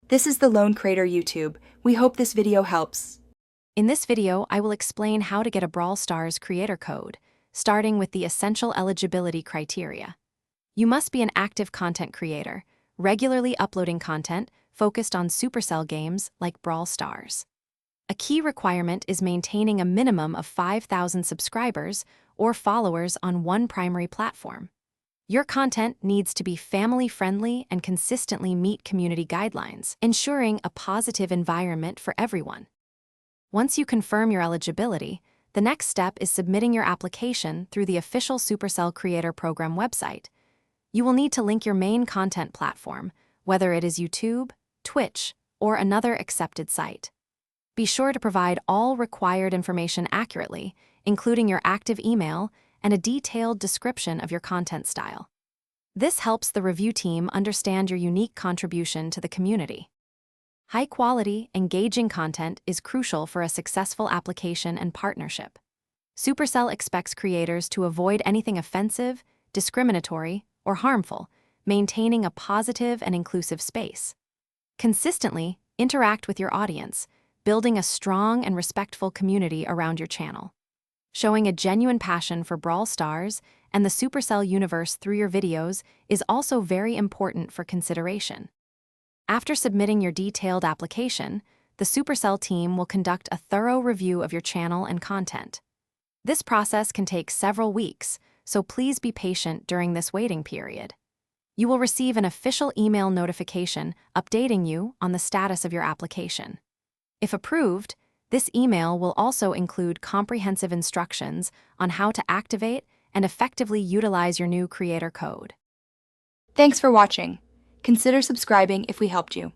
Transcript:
This is the Lone Creator YouTube. We hope this video helps. In this video, I will explain how to get a Brawl Stars creator code, starting with the essential eligibility criteria. You must be an active content creator, regularly uploading content focused on Supercell games like Brawl Stars. A key requirement is maintaining a minimum of 5,000 subscribers or followers on one primary platform. Your content needs to be family-friendly and consistently meet community guidelines, ensuring a positive environment for everyone. Once you confirm your eligibility, the next step is submitting your application through the official Supercell Creator Program website. You will need to link your main content platform, whether it is YouTube, Twitch, or another accepted site. Be sure to provide all required information accurately, including your active email and a detailed description of your content style. This helps the review team understand your unique contribution to the community. High-quality, engaging content is crucial for a successful application and partnership. Supercell expects creators to avoid anything offensive, discriminatory, or harmful, maintaining a positive and inclusive space. Consistently interact with your audience, building a strong and respectful community around your channel. Showing a genuine passion for Brawl Stars and the Supercell universe through your videos is also very important for consideration. After submitting your detailed application, the Supercell team will conduct a thorough review of your channel and content. This process can take several weeks, so please be patient during this waiting period. You will receive an official email notification updating you on the status of your application. If approved, this email will also include comprehensive instructions on how to activate and effectively utilize your new creator code. Thanks for watching. Consider subscribing if we helped you.